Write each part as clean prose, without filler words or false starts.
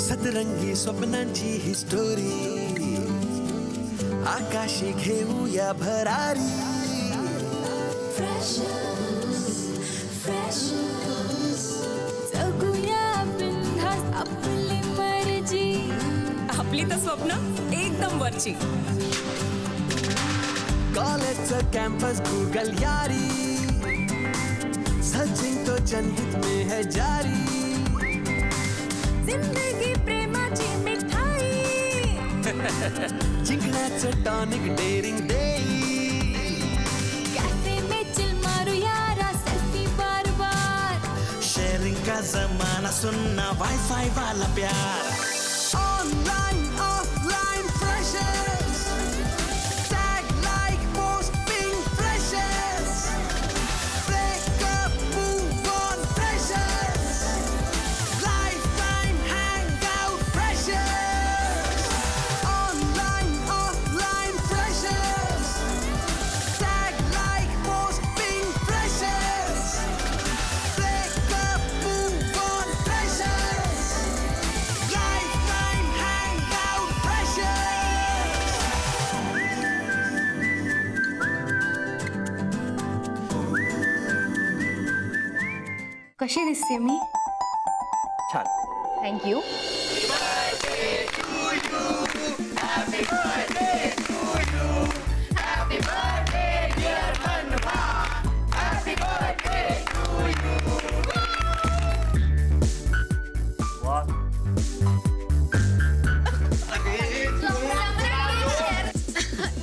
सतरंगी स्वप्नांची ही स्टोरी आकाशी घेऊया भरारी. जगूया बिनधास्त आपली मर्जी. आपली तर स्वप्न एकदम वरची. कॉलेजचं कॅम्पस गूगल यारी, सचिन तो जनहित में है जारी. जिंदगी प्रेमाची मिठाई. जिंकण्याचं टॉनिक डेअरिंग देई. कॅफे में चिल मारू यारा सेल्फी बार बार. शेअरिंग का जमाना सुनना वाईफाई वाला प्यार. Online offline freshers, tag like post ping freshers. Breakup move on freshers, lifetime hang out freshers. Online offline freshers, tag like post ping freshers. Breakup move on freshers, lifetime hang out freshers. कशी दिसते मी? छान. Thank you.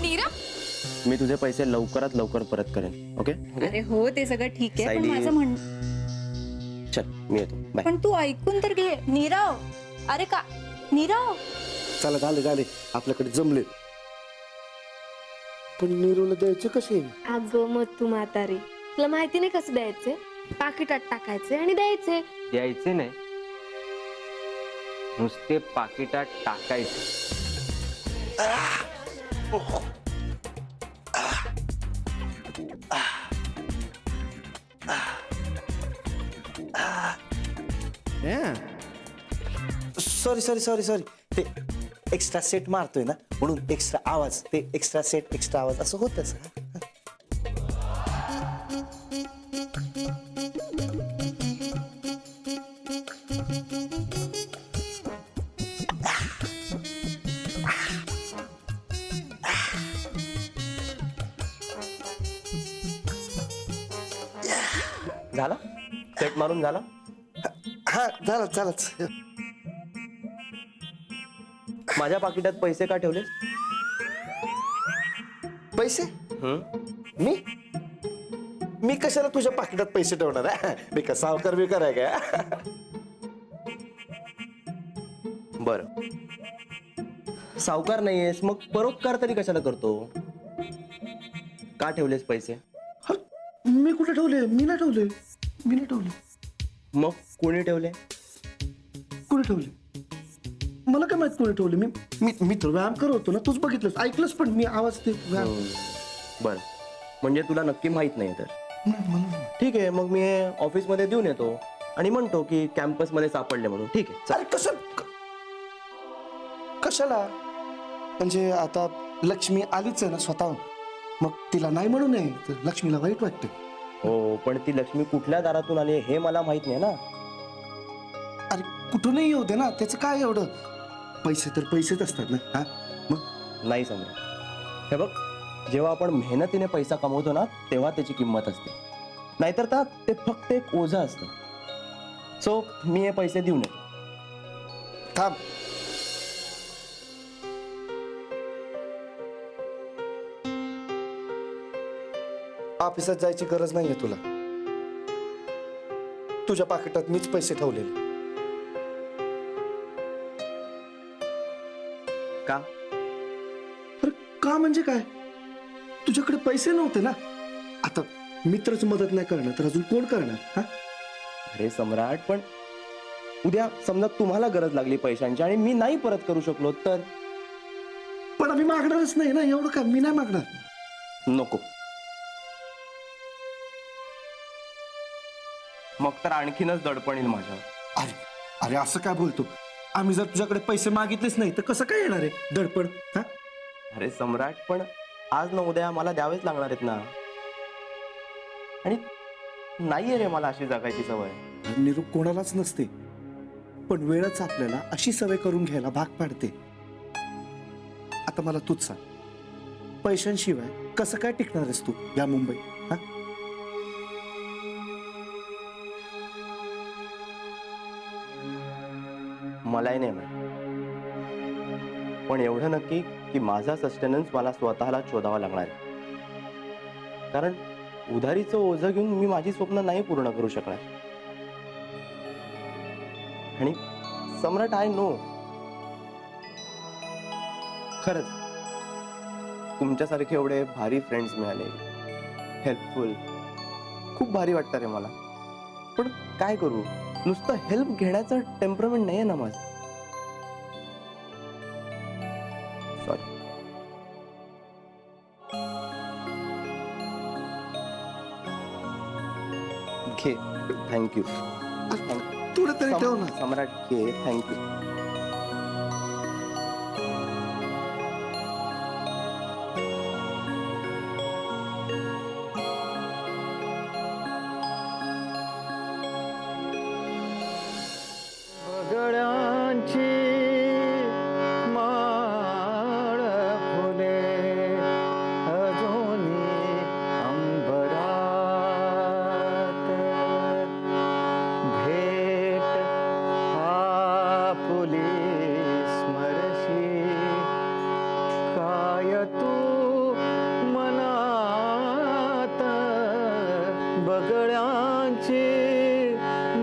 Nirav, मी तुझे पैसे लवकरात लवकर परत करेन. Okay अरे हो, ते सगळं ठीक आहे, पण सायली. माझं म्हण चल मी येतो. बाय. पण तू ऐकून तर घे नीरव. अरे का नीरव, चला झाले झाले, आपल्याकडे जमले. पण नीरूला द्यायचे कसे? अगं मग तू म्हातारी, तुला माहिती नाही कसं द्यायचे? पाकिटात टाकायचे आणि द्यायचे. द्यायचे नाही, नुसते पाकिटात टाकायचे. सॉरी सॉरी सॉरी सॉरी, ते एक्स्ट्रा सेट मारतोय ना, म्हणून एक्स्ट्रा आवाज, ते एक्स्ट्रा सेट एक्स्ट्रा आवाज असं होतच. झाला सेट मारून झाला. हा झालं झालंच. माझ्या पाकिटात पैसे का ठेवले? पैसे? मी मी कशाला तुझ्या पाकिटात पैसे ठेवणार आहे? मी का सावकार बिवकार आहे का? बर, सावकार नाहीयेस मग परोपकार तरी कशाला करतो? का ठेवलेस पैसे? मी कुठे ठेवले? मी नाही ठेवले, मी नाही ठेवले. मग कोणी ठेवले? कुठे ठेवले? मला काय माहित कोणी ठेवले? मी मी मी तर व्यायाम करत होतो ना, तूच बघितलंस, ऐकलंस पण मी आवाज ते व्यायाम. बर, म्हणजे तुला नक्की माहित नाही तर नाही, मला नाही. ठीक आहे, मग मी ऑफिस मध्ये देऊन येतो आणि म्हणतो की कॅम्पस मध्ये सापडले म्हणून. ठीक आहे, अरे कसं कशाला? म्हणजे आता लक्ष्मी आलीच आहे ना स्वतःहून, मग तिला नाही म्हणू नये तर लक्ष्मीला वाईट वाटते. हो, पण ती लक्ष्मी कुठल्या दारातून आली हे मला माहित नाही ना. अरे कुठूनही येऊ दे ना, त्याचं काय एवढं? पैसे तर पैसेच असतात ना. हा मग नाही समजा. हे बघ, जेव्हा आपण मेहनतीने पैसा कमवतो ना तेव्हा त्याची किंमत असते, नाहीतर ते फक्त एक ओझं असतं. सो मी हे पैसे देऊन येतो. थांब. ऑफिसात जायची गरज नाहीये तुला. तुझ्या पाकिटात मीच पैसे ठेवलेले. का? अरे का म्हणजे काय? तुझ्याकडे पैसे नव्हते ना. आता मित्रच मदत नाही करणार तर अजून कोण करणार? हा, अरे सम्राट, पण उद्या समजा तुम्हाला गरज लागली पैशांची आणि मी नाही परत करू शकलो तर? पण आम्ही मागणारच नाही ना, एवढं का? मी नाही मागणार. नको. मग तर आणखीनच दडपण येईल माझ्यावर. अरे अरे असं काय बोलतो? आम्ही जर तुझ्याकडे पैसे मागितलेच नाही तर कसं काय येणार आहे दडपण? हा अरे सम्राट, पण आज ना उद्या मला द्यावेच लागणार आहेत ना. आणि नाहीये रे मला अशी जगायची सवय. निरूप कोणालाच नसते, पण वेळच आपल्याला अशी सवय करून घ्यायला भाग पाडते. आता मला तूच सांग, पैशांशिवाय कसं काय टिकणार आहेस तू या मुंबईत? हा मलाही नाही माहित, पण एवढं नक्की की माझा सस्टेनन्स मला स्वतःला शोधावा लागणार आहे. कारण उधारीचं ओझं घेऊन मी माझी स्वप्न नाही पूर्ण करू शकणार. आणि सम्राट, आय नो, खरंच तुमच्यासारखे एवढे भारी फ्रेंड्स मिळाले, हेल्पफुल, खूप भारी वाटतं रे मला. पण काय करू, नुसतं हेल्प घेण्याचं टेम्परमेंट नाहीये ना माझं. सॉरी. घे, थँक्यू. थोडं तरी ठेव ना. सम्राट, घे, थँक्यू. गळ्यांची माळ फुले अजूनी अंबरात, भेट आपुली स्मरशी काय तू मनात, बगळ्यांची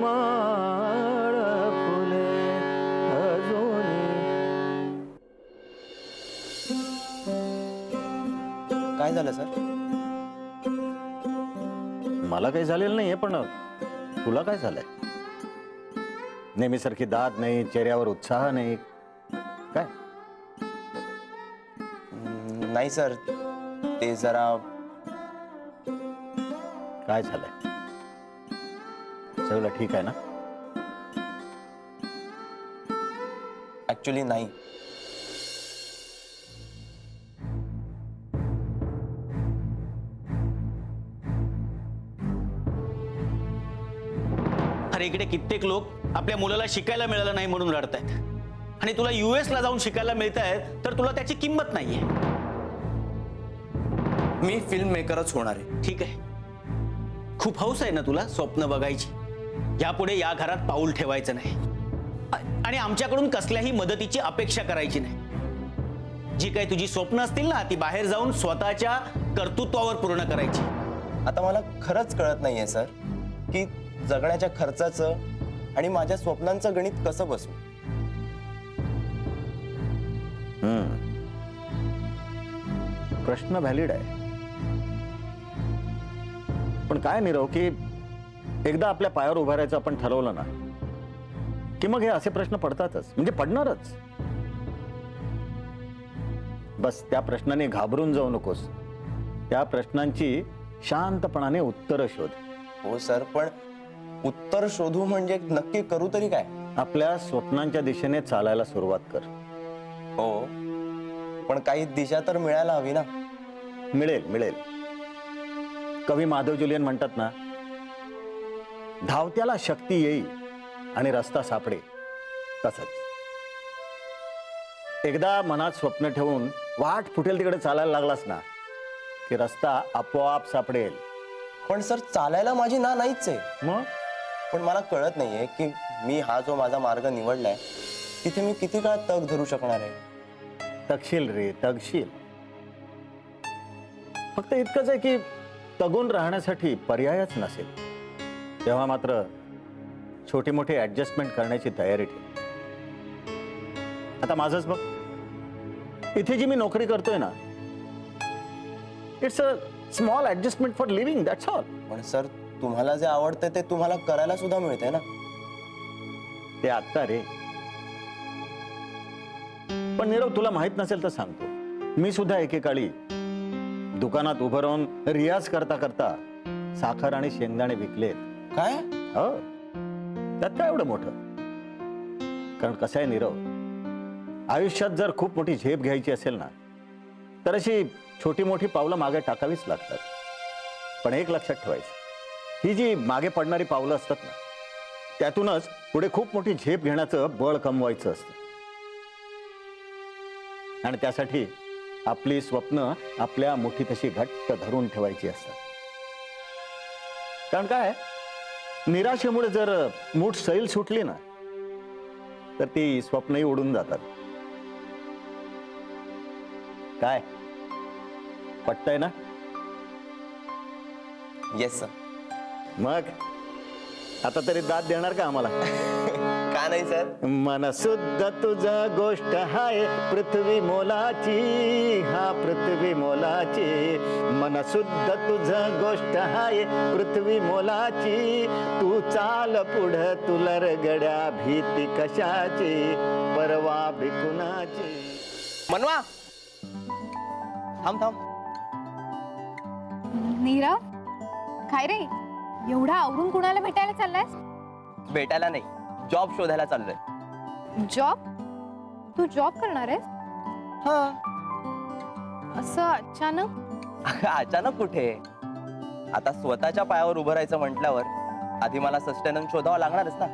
माळ फुले अजूनी. काय झालं सर? मला काही झालेलं नाहीये, पण तुला काय झालंय? नेहमीसारखी दाद नाही, चेहऱ्यावर उत्साह नाही, काय? नाही सर, ते जरा काय झालंय? सगळं ठीक आहे ना? ऍक्च्युली नाही. अरे इकडे कित्येक लोक आपल्या मुलाला शिकायला मिळालं नाही म्हणून रडतायत, आणि तुला US ला जाऊन शिकायला मिळतायत तर तुला त्याची किंमत नाहीये. मी फिल्म मेकरच होणार आहे. ठीक आहे, खूप हौस आहे ना तुला स्वप्न बघायची. यापुढे या घरात पाऊल ठेवायचं नाही, आणि आमच्याकडून कसल्याही मदतीची अपेक्षा करायची नाही. जी काही तुझी स्वप्न असतील ना, ती बाहेर जाऊन स्वतःच्या कर्तृत्वावर पूर्ण करायची. आता मला खरंच कळत नाहीये सर की जगण्याच्या खर्चाचं आणि माझ्या स्वप्नांचं गणित कसं बसू. प्रश्न व्हॅलिड आहे, पण काय नीरव की एकदा आपल्या पायावर उभा राहायचं आपण ठरवलं ना की मग हे असे प्रश्न पडतातच, म्हणजे पडणारच. बस त्या प्रश्नाने घाबरून जाऊ नकोस, त्या प्रश्नांची शांतपणाने उत्तर शोध. हो सर, पण उत्तर शोधू म्हणजे नक्की करू तरी काय? आपल्या स्वप्नांच्या दिशेने चालायला सुरुवात कर. हो, पण काही दिशा तर मिळायला हवी ना. मिळेल मिळेल. कवी माधव जुलियन म्हणतात ना, धावत्याला शक्ती येईल आणि रस्ता सापडे. तसंच एकदा मनात स्वप्न ठेवून वाट फुटेल तिकडे चालायला लागलास ना की रस्ता आपोआप सापडेल. पण सर, चालायला माझी ना नाहीच आहे. मग पण मला कळत नाहीये की मी हा जो माझा मार्ग निवडलाय तिथे मी किती काळ तग धरू शकणार आहे. तगशील रे, तगशील. फक्त इतकंच आहे की तगून राहण्यासाठी पर्यायच नसेल तेव्हा मात्र छोटी मोठी ऍडजस्टमेंट करण्याची तयारी ठेव. आता माझंच बघ, इथे जी मी नोकरी करतोय ना, it's a small adjustment for living, that's all. पण सर, तुम्हाला जे आवडतं ते तुम्हाला करायला सुद्धा मिळतंय ना. ते आत्ता रे. पण नीरव, तुला माहित नसेल तर सांगतो, मी सुद्धा एकेकाळी दुकानात उभं राहून रियाज करता करता साखर आणि शेंगदाणे विकलेत. काय? हो, त्यात काय एवढं मोठं. कारण कसं आहे नीरव, आयुष्यात जर खूप मोठी झेप घ्यायची असेल ना, तर अशी छोटी मोठी पावलं मागे टाकावीच लागतात. पण एक लक्षात ठेवायचं, ही जी मागे पडणारी पावलं असतात ना, त्यातूनच पुढे खूप मोठी झेप घेण्याचं बळ कमवायचं असतं. आणि त्यासाठी आपली स्वप्न आपल्या मुठीत अशी घट्ट धरून ठेवायची असतात. कारण काय, निराशेमुळे जर मूठ सैल सुटली ना, तर ती स्वप्नही उडून जातात. काय पटतंय ना? Yes sir. मग आता तरी दाद देणार का आम्हाला? का नाही सर? मन सुद्धा तुझा गोष्ट हाय पृथ्वी मोलाची, हा पृथ्वी मोलाची. मन सुद्धा तुझा गोष्ट हाय पृथ्वी मोलाची. तू चाल पुढं तुला रगड्या भीती कशाची, परवा भिकुनाची. मनवा, थांब थांब. नीरव, काय रे एवढा आवरून कुणाला भेटायला चाललायस? भेटायला नाही, जॉब शोधायला चाललोय. जॉब? तू जॉब करणार आहेस? हा. असं अचानक? अचानक कुठे, आता स्वतःच्या पायावर उभं राहायचं म्हटल्यावर आधी मला सस्टेनन्स शोधावा लागणारच ना.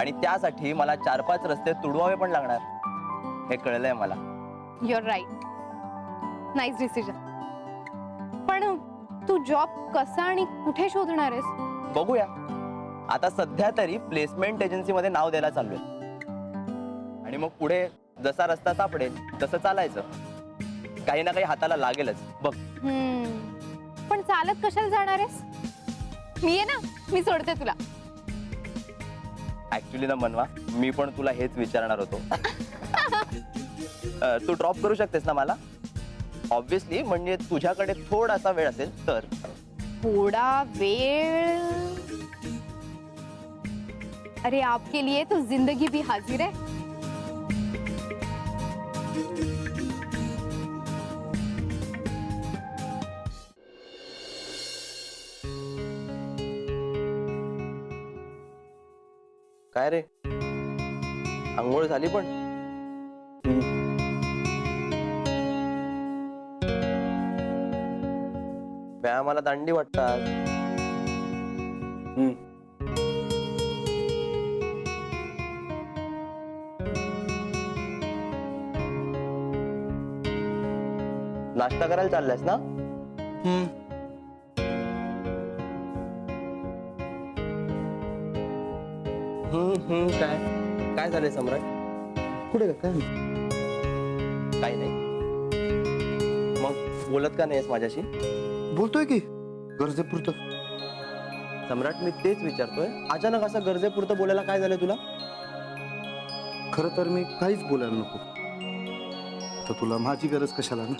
आणि त्यासाठी मला 4-5 रस्ते तुडवावे पण लागणार, हे कळलंय मला. Your right, nice decision. पण तू जॉब कसा आणि कुठे शोधणार आहेस? बघूया. आता सध्या तरी प्लेसमेंट एजन्सीमध्ये नाव द्यायला चाललोय, आणि मग पुढे जसा रस्ता सापडेल तसं चालायचं. काही ना काही हाताला लागेलच बघ. पण चालत कशाला जाणार आहेस? मी आहे ना, मी सोडते तुला. ऍक्च्युली ना मनवा, मी पण तुला हेच विचारणार होतो. तू ड्रॉप करू शकतेस ना मला? ऑब्विसली, म्हणजे तुझ्याकडे थोडासा वेळ असेल तर. थोडा वेळ? अरे आपके लिए तो जिंदगी भी हाजिर है. काय रे, आंघोळ झाली पण? व्यायामाला दांडी वाटतात. नाश्ता करायला चाललायस ना? काय काय झालंय सम्राट? पुढे काय काही नाही. मग बोलत का नाहीस माझ्याशी? बोलतोय की गरजेपुरतं. सम्राट, मी तेच विचारतोय, अचानक असं गरजेपुरतं बोलायला काय झालंय तुला? खरं तर मी काहीच बोलायला नको, तर तुला माझी गरज कशाला ना.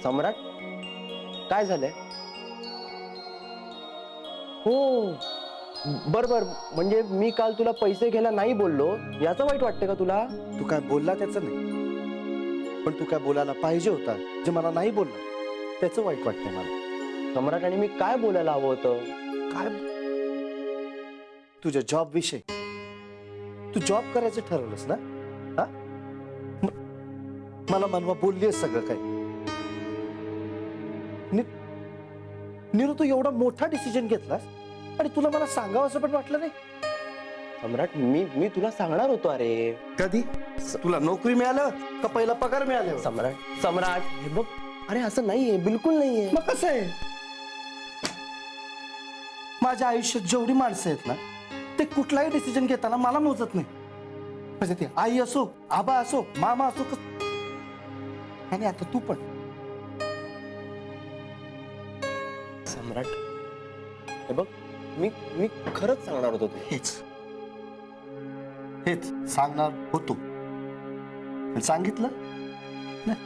सम्राट, काय झालंय? हो बर, म्हणजे मी काल तुला पैसे घ्यायला नाही बोललो याचं वाईट वाटतं का तुला? तू काय बोलला त्याचं नाही, पण तू काय बोलायला पाहिजे होता जे मला नाही बोलला त्याचं वाईट वाटतंय मला. सम्राट, आणि मी काय बोलायला हवं होतं? काय? तुझ्या जॉब विषयी. तू जॉब करायचं ठरवलंस ना? हा? मला मनवा बोललीस सगळं काही. नीरू, तू एवढा मोठा डिसिजन घेतलास आणि तुला मला सांगावं असं पण वाटलं नाही? सम्राट, मी तुला सांगणार होतो. अरे कधी? तुला नोकरी मिळालं का पहिला पगार मिळाला? सम्राट, हे बघ, अरे असं नाहीये, बिलकुल नाहीये. मग कसं आहे? माझ्या आयुष्यात जेवढी माणसं आहेत ना, ते कुठलाही डिसिजन घेताना मला मोजत नाही. म्हणजे ते आई असो, आबा असो, मामा असो, आणि आता तू पण. सम्राट, हे बघ, मी खरंच सांगणार होतो. हेच सांगणार होतो, पण सांगितलं नाही.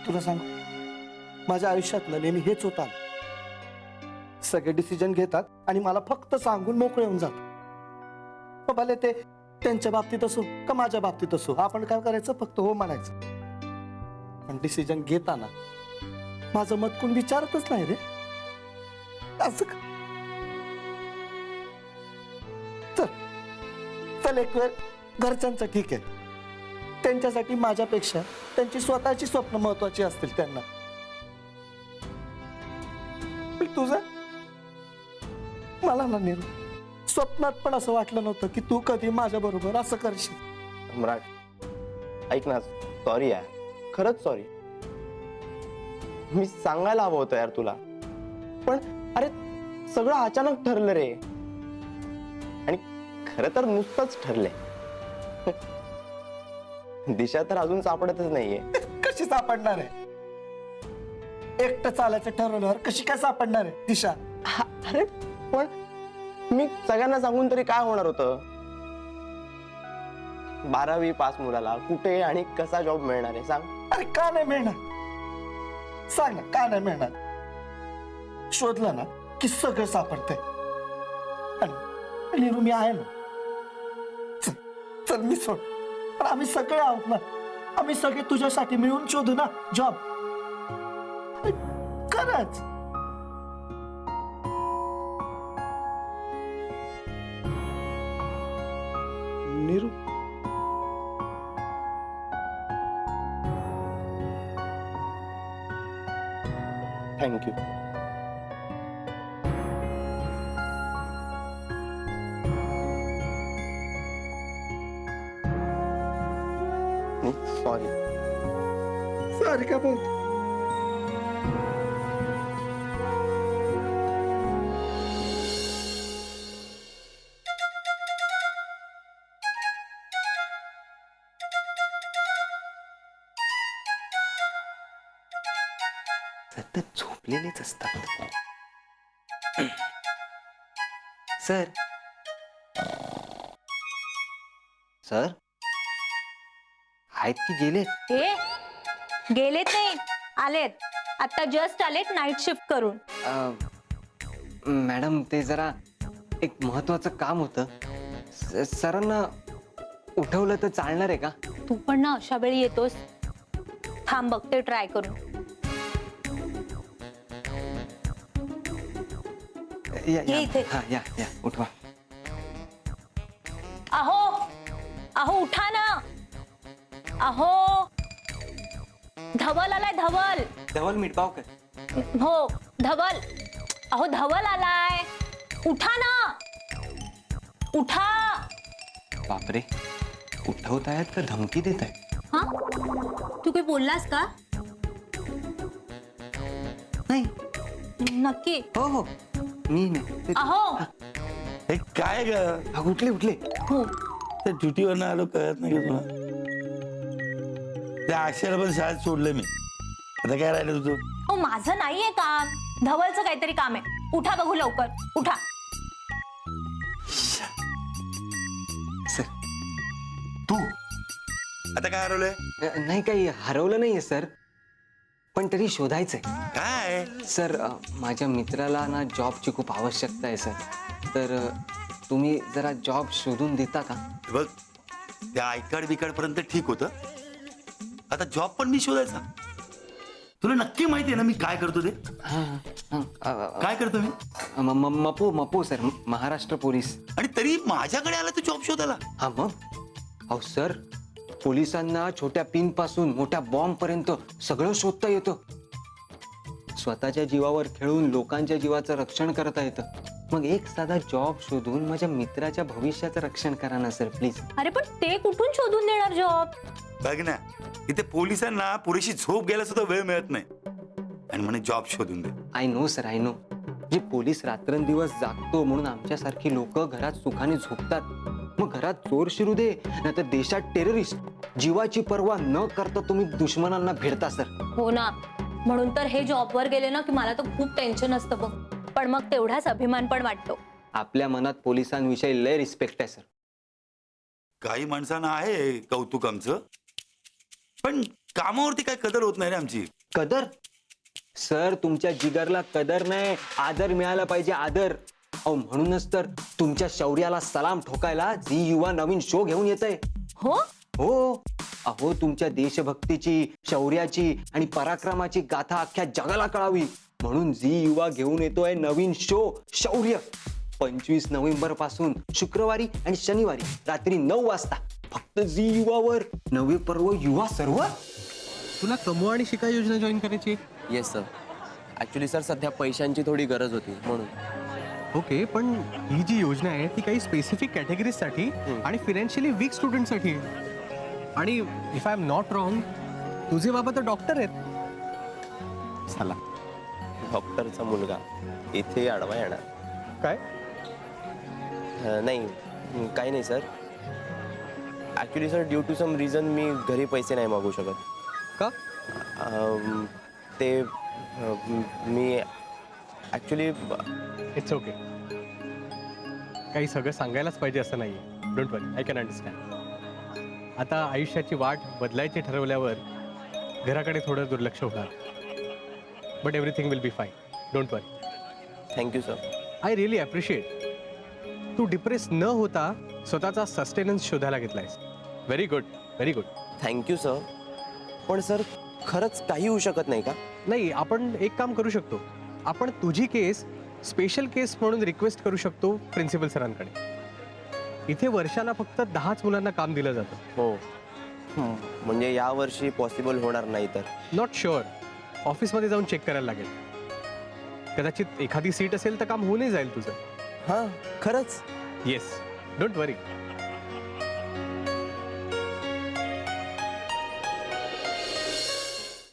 तुला सांग, माझ्या आयुष्यातलं नेहमी हेच होतं. सगळे डिसिजन घेतात आणि मला फक्त सांगून मोकळे होऊन जातात. भले ते त्यांच्या बाबतीत असो का माझ्या बाबतीत असो, आपण काय करायचं, फक्त हो म्हणायचं. पण डिसिजन घेताना माझं मत कोण विचारतच नाही रे. असं का? चालेल एक वेळ घरच्यांचं ठीक आहे, त्यांच्यासाठी माझ्यापेक्षा त्यांची स्वतःची स्वप्न महत्वाची असतील त्यांना. तुझं मला ना नीरू, स्वप्नात पण असं वाटलं नव्हतं की तू कधी माझ्या बरोबर असं करशील. सम्राट, ऐक ना, सॉरी यार, खरंच सॉरी. मी सांगायला हवं होतं यार तुला, पण अरे सगळं अचानक ठरलं रे. आणि खरं तर नुसतंच ठरलंय. दिशा तर अजून सापडतच नाहीये. कशी सापडणार आहे? एकटं चालायचं ठरवल्यावर कशी काय सापडणार आहे दिशा? अरे पण मी सगळ्यांना सांगून तरी काय होणार होतं? 12वी पास मुलाला कुठे आणि कसा जॉब मिळणार आहे सांग? अरे का नाही मिळणार? सांग ना, का नाही मिळणार? शोधलं ना की सगळं सापडतंय. आणि मी आहे ना. चल मी सोड, पण आम्ही सगळे आहोत ना. आम्ही सगळे तुझ्यासाठी मिळून शोधू ना जॉब. खरंच नीरू, थँक्यू. सॉरी. सॉरी का बोलतो? सतत झोपलेलेच असतात. सर, सर आहेत की गेलेत? ए गेलेत नाही, आलेत. आता जस्ट आलेत नाईट शिफ्ट करून. मॅडम, ते जरा एक महत्वाचं काम होतं. सरांना उठवलं तर चालणार आहे का? तू पण ना अशा वेळी येतोस. थांब बघते ट्राय करून. या, ये इथे. हा, या उठवा. अहो अहो उठा ना. अहो धवल आलाय, धवल. धवल मिठपावकर. हो धवल. अहो धवल आलाय, उठा ना, उठा. बापरे, उठवतायत का धमकी देत आहेत? हा, तू काही बोललास का? नाही. नक्की? हो हो, मी नाही. अहो हे काय ग? उठले उठले. हो. त्या ड्युटीवरनं आलो, कळत नाही का तुला? त्या अक्षराला पण शाळेत सोडलं मी. आता काय राहिलं तुझं? हो माझं नाहीये काम, धवलचं काहीतरी काम आहे. उठा बघू लवकर, उठा. सर, तू आता काय हरवलंय? नाही, काही हरवलं नाहीये सर, पण तरी शोधायचंय. काय? सर, माझ्या मित्राला ना जॉबची खूप आवश्यकता आहे सर. तर तुम्ही जरा जॉब शोधून देता का? बघ, त्या आयकाड बिकाड पर्यंत ठीक होतं. आता जॉब पण मी शोधायचा. तुला नक्की माहिती आहे ना मी काय करतो ते? काय करतो मी? मपो सर, महाराष्ट्र पोलीस. आणि तरी माझ्याकडे आला तू जॉब शोधायला? हा मग. अहो सर, पोलिसांना छोट्या पिन पासून मोठ्या बॉम्ब पर्यंत सगळं शोधता येतं. स्वतःच्या जीवावर खेळून लोकांच्या जीवाचं रक्षण करता येतं. मग एक साधा जॉब शोधून माझ्या मित्राच्या भविष्याचं रक्षण करा ना सर, प्लीज. अरे पण ते कुठून शोधून देणार जॉब? बघ ना, इथे पोलिसांना पुरेशी झोप घ्यायला सुद्धा वेळ मिळत नाही, आणि म्हणे जॉब शोधून दे. I know sir, I know. जे पोलीस रात्रंदिवस जागतो म्हणून आमच्यासारखी लोक घरात सुखाने झोपतात. मग घरात चोर शिरू दे, नाहीतर देशात टेररिस्ट. जीवाची पर्वा न करता तुम्ही दुश्मनांना भिडता सर. हो ना, म्हणून तर हे जॉबवर गेले ना की मला तर खूप टेन्शन असतं बघ. पण मग तेवढाच अभिमान पण वाटतो. आपल्या मनात पोलिसांविषयी लय रिस्पेक्ट आहे सर. काही माणसांना आहे कौतुक आमचं, पण कामावरती काय कदर होत नाही रे आमची. कदर? सर, तुमच्या जिगरला कदर नाही, आदर मिळाला पाहिजे, आदर. अहो म्हणूनच तर तुमच्या शौर्याला सलाम ठोकायला झी युवा नवीन शो घेऊन येतंय. हो हो. अहो तुमच्या देशभक्तीची, शौर्याची आणि पराक्रमाची गाथा अख्ख्या जगाला कळावी म्हणून झी युवा घेऊन येतोय नवीन शो, शौर्य. 25 नोव्हेंबर पासून शुक्रवारी आणि शनिवारी रात्री 9 वाजता फक्त झी युवावर नवे पर्व युवा सर्व. तुला कमवा आणि शिका योजना जॉईन करायची. Yes sir. ॲक्च्युली सर सध्या पैशांची थोडी गरज होती म्हणून. ओके, पण ही जी योजना आहे ती काही स्पेसिफिक कॅटेगरीजसाठी आणि फिनान्शियली वीक स्टुडंटसाठी आहे. आणि if I am not wrong, तुझे बाबा तर डॉक्टर आहेत. चला, डॉक्टरचा मुलगा इथे आडवा येणार. काय? नाही, काही नाही sir. Actually sir due to some reason मी घरी पैसे नाही मागू शकत. का? ते मी ॲक्च्युली इट्स ओके. काही सगळं सांगायलाच पाहिजे असं नाही आहे. Don't worry, I can understand. आता आयुष्याची वाट बदलायची ठरवल्यावर घराकडे थोडं दुर्लक्ष होणार. But everything will be fine. Don't worry. Thank you sir. I really appreciate. तू डिप्रेस न होता स्वतःचा सस्टेनन्स शोधायला घेतलायस. Very good, very good. Thank you sir. पण सर खरंच काही होऊ शकत नाही का? नाही, आपण एक काम करू शकतो. आपण तुझी केस स्पेशल केस म्हणून रिक्वेस्ट करू शकतो प्रिन्सिपल सरांकडे. इथे वर्षाला फक्त 10च मुलांना काम दिलं जातं. हो, म्हणजे यावर्षी पॉसिबल होणार नाही तर? Not sure. ऑफिसमध्ये जाऊन चेक करायला लागेल. कदाचित एखादी सीट असेल तर काम होऊनही जाईल तुझं. हां, खरंच? Yes, don't worry.